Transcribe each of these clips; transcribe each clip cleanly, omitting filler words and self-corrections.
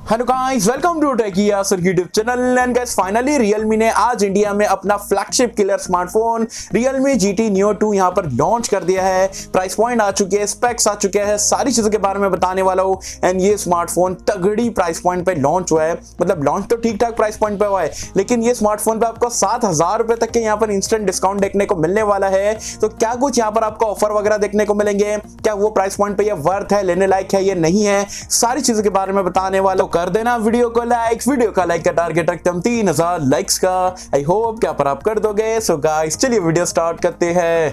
Hello guys, welcome to techie Yasir YouTube channel. And guys finally Realme ने आज India में अपना flagship killer smartphone Realme GT Neo 2 यहां पर लॉन्च कर दिया है। प्राइस पॉइंट आ चुके हैं, स्पेक्स आ चुके हैं, सारी चीजों के बारे में बताने वाला हूं। एंड ये स्मार्टफोन तगड़ी प्राइस पॉइंट पे लॉन्च हुआ है, मतलब लॉन्च तो ठीक ठाक प्राइस पॉइंट पे हुआ है, लेकिन ये स्मार्टफोन पे आपको 7,000 रुपए तक के यहाँ पर इंस्टेंट डिस्काउंट देखने को मिलने वाला है। तो क्या कुछ यहाँ पर आपको ऑफर वगैरह देखने को मिलेंगे, क्या वो प्राइस पॉइंट पे ये वर्थ है, लेने लायक है, ये नहीं है, सारी चीजों के बारे में बताने वाला हूं। कर देना वीडियो को लाइक, वीडियो का लाइक का टारगेट रखते हम 3000 लाइक्स का। आई होप क्या पर आप कर दोगे। सो गाइस चलिए वीडियो स्टार्ट करते हैं।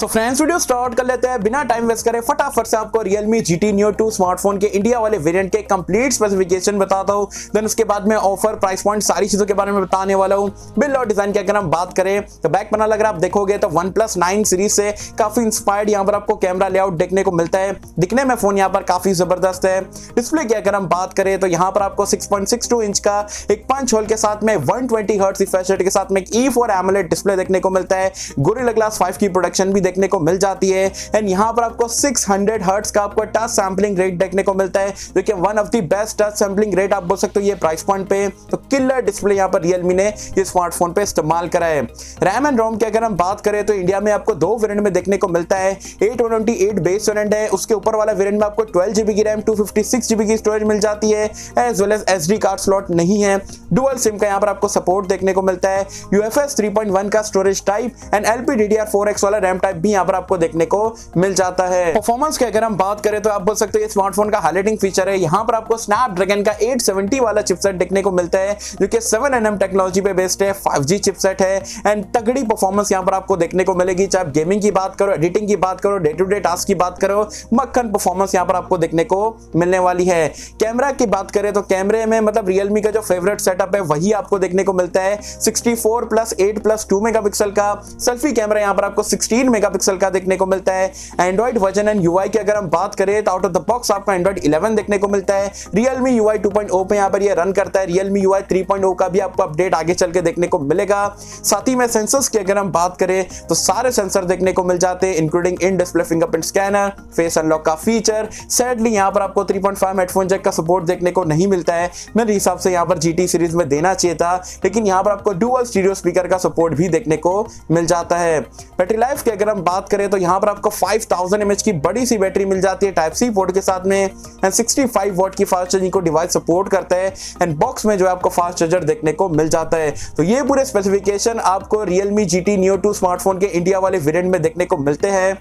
तो फ्रेंड्स वीडियो स्टार्ट कर लेते हैं बिना टाइम वेस्ट करे। फटाफट से आपको Realme GT Neo 2 स्मार्टफोन के इंडिया वाले वेरिएंट के कंप्लीट स्पेसिफिकेशन बताता हूं। देन उसके बाद में ऑफर, प्राइस पॉइंट, सारी चीजों के बारे में बताने वाला हूं। बिल्ड और डिजाइन की अगर हम बात करें तो बैक पैनल अगर आप देखोगे तो OnePlus 9 सीरीज से काफी इंस्पायर्ड यहां पर आपको कैमरा लेआउट देखने को मिलता है। दिखने में फोन यहां पर काफी जबरदस्त है। डिस्प्ले की अगर हम बात करें तो यहां पर आपको 6.62 इंच का एक पंच होल के साथ में 120 हर्ट्ज रिफ्रेश रेट के साथ में E4 AMOLED डिस्प्ले देखने को मिलता है। गोरिल्ला ग्लास 5 की प्रोडक्शन भी देखने को मिल जाती है। एंड यहां पर आपको 600 हर्ट्ज का आपको टच सैंपलिंग रेट देखने को मिलता है, जो कि one of the best touch sampling rate आप बोल सकते हो ये प्राइस पॉइंट पे। तो किलर डिस्प्ले यहां पर Realme ने ये स्मार्टफोन पे इस्तेमाल करा है। रैम एंड रोम की अगर हम बात करें तो इंडिया में आपको दो वेरिएंट में देखने को मिलता है। 828 बेस वेरिएंट है, उसके ऊपर वाला वेरिएंट में आपको 12GB की रैम, 256GB की स्टोरेज मिल जाती है, as well as SD card slot नहीं है। डुअल सिम का यहां पर आपको सपोर्ट देखने को मिलता है। UFS 3.1 का स्टोरेज टाइप एंड LPDDR4X वाला रैम टाइप भी यहां पर आपको देखने को मिल जाता है। परफॉर्मेंस की अगर हम बात करें तो आप बोल सकते हो ये स्मार्टफोन का हाइलाइटिंग फीचर है। यहां पर आपको स्नैपड्रैगन का 870 वाला चिपसेट देखने को मिलता है, जो कि 7nm टेक्नोलॉजी पे बेस्ड है, 5G चिपसेट है। एंड तगड़ी परफॉर्मेंस यहां पर आपको देखने को मिलेगी, चाहे आप गेमिंग की बात करो, एडिटिंग की बात करो, डे टू डे टास्क की बात करो, मक्खन परफॉर्मेंस यहां पर आपको देखने को मिलने वाली है। कैमरा की बात करें तो कैमरे में मतलब Realme का जो फेवरेट सेटअप है वही आपको देखने को मिलता है। 64+8+2 मेगापिक्सल का सेल्फी कैमरा यहां पर आपको 16 मेगापिक्सल का देखने को मिलता है। एंड्रॉइड वर्जन एंड UI की अगर हम बात करें तो आउट ऑफ द बॉक्स आपको एंड्रॉइड 11 देखने को मिलता है। Realme UI 2.0 पे यहां पर ये रन करता है। Realme UI 3.0 का भी आपको अपडेट आगे चल के देखने को मिलेगा। साथ ही में सेंसर्स की अगर हम बात करें तो सारे सेंसर देखने को मिल जाते हैं, including in display fingerprint scanner, face unlock का फीचर। सैडली यहां पर आपको 3.5 हेडफोन जैक का सपोर्ट देखने को नहीं मिलता है। मेरे हिसाब से यहां पर GT सीरीज में देना चाहिए था, लेकिन यहां पर आपको डुअल स्टीरियो स्पीकर का सपोर्ट भी देखने को मिल जाता है। बैटरी लाइफ की अगर हम बात करें तो यहां पर आपको 5000 mAh की बड़ी सी बैटरी मिल जाती है टाइप सी पोर्ट के साथ में। एंड 65 वॉट की फास्ट चार्जिंग को डिवाइस सपोर्ट करता है। एंड बॉक्स में जो है आपको फास्ट चार्जर देखने को मिल जाता है। तो ये पूरे स्पेसिफिकेशन आपको Realme GT Neo 2 स्मार्टफोन के इंडिया वाले वेरिएंट में देखने को मिलते हैं।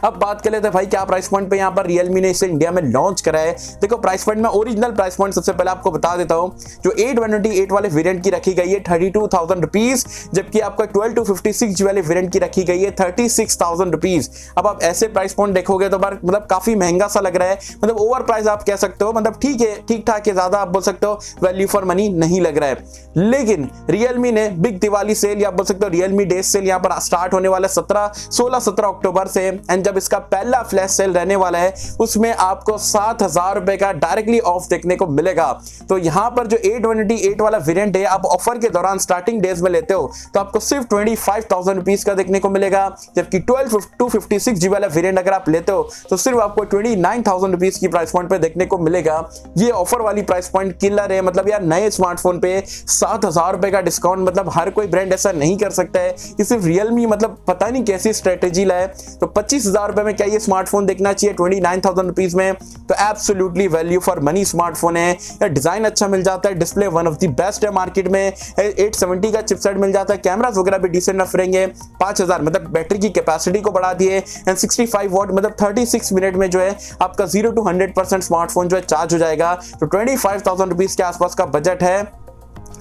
अब बात कर लेते हैं भाई क्या प्राइस पॉइंट पे यहाँ पर Realme ने इसे इंडिया में लॉन्च करा है। देखो प्राइस पॉइंट में ओरिजिनल प्राइस पॉइंट सबसे पहले आपको बता देता हूँ। जो 828 वाले वेरिएंट की रखी गई है 32,000 रुपीज, जबकि आपका 12 to 56 वाले वेरिएंट की रखी गई है 36,000 रुपीज। अब आप ऐसे प्राइस पॉइंट देखोगे तो मतलब काफी महंगा सा लग रहा है, मतलब ओवर प्राइस आप कह सकते हो, मतलब ठीक है, ठीक ठाक है, ज्यादा आप बोल सकते हो वैल्यू फॉर मनी नहीं लग रहा है। लेकिन Realme ने बिग दिवाली सेल या बोल सकते हो Realme डे सेल यहाँ पर स्टार्ट होने वाला 16-17 अक्टूबर से। एंड जब इसका पहला फ्लैश सेल रहने वाला है उसमें आपको 7,000 रुपए का डायरेक्टली ऑफ देखने को मिलेगा। तो यहां पर जो 828 वाला वेरिएंट है आप ऑफर के दौरान स्टार्टिंग डेज में लेते हो तो आपको सिर्फ 25,000 रुपीज का देखने को मिलेगा, जबकि 256GB वाला वेरिएंट अगर आप लेते हो तो सिर्फ आपको 29,000 रुपीज की प्राइस पॉइंट पे देखने को मिलेगा। ये ऑफर वाली प्राइस पॉइंट किलर है। मतलब यार नए स्मार्टफोन पे 7,000 रुपए का डिस्काउंट, मतलब हर कोई ब्रांड ऐसा नहीं कर सकता है। ये सिर्फ Realme मतलब पता नहीं कैसी स्ट्रेटेजी लाए। तो 25,000 रुपए में क्या ये स्मार्टफोन देखना चाहिए 29,000 रुपीज में? तो absolutely value for money smartphone है। या डिजाइन अच्छा मिल जाता है, display one of the best है मार्केट में, 870 का चिपसेट मिल जाता है, कैमरास वगैरह भी डिसेंट रफ रहेंगे। 5,000 मतलब बैटरी की कैपेसिटी को बढ़ा दिए। एंड 65 वॉट मतलब 36 मिनट में जो है आपका 0 to 100% स्मार्टफोन जो है चार्ज हो जाएगा। तो 25,000 रुपीज के आसपास का बजट है।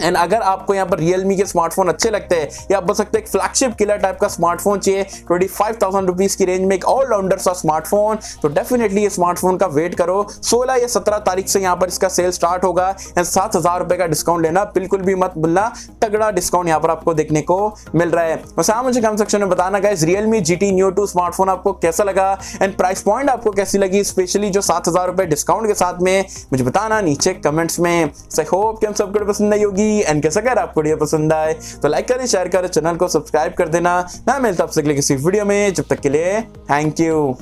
एंड अगर आपको यहाँ पर Realme के स्मार्टफोन अच्छे लगते हैं या आप बोल सकते हैं एक फ्लैगशिप किलर टाइप का स्मार्टफोन चाहिए 25,000 रुपीज की रेंज में एक ऑलराउंडर सा स्मार्टफोन, तो डेफिनेटली ये स्मार्टफोन का वेट करो। 16 या 17 तारीख से यहाँ पर इसका सेल स्टार्ट होगा। एंड 7,000 रुपए का डिस्काउंट लेना बिल्कुल भी मत भूलना, तगड़ा डिस्काउंट यहाँ पर आपको देखने को मिल रहा है। बस आप मुझे कमेंट सेक्शन में बताना guys Realme GT Neo 2 smartphone आपको कैसा लगा एंड प्राइस पॉइंट आपको कैसी लगी, स्पेशली जो 7,000 रुपए डिस्काउंट के साथ में, मुझे बताना नीचे कमेंट्स में। सो आई होप कि हम सबको पसंद आई होगी। एंड कैसा अगर आपको वीडियो पसंद आए तो लाइक करें, शेयर करें, चैनल को सब्सक्राइब कर देना। मैं मिलता हूं आपसे अगले किसी वीडियो में, जब तक के लिए थैंक यू।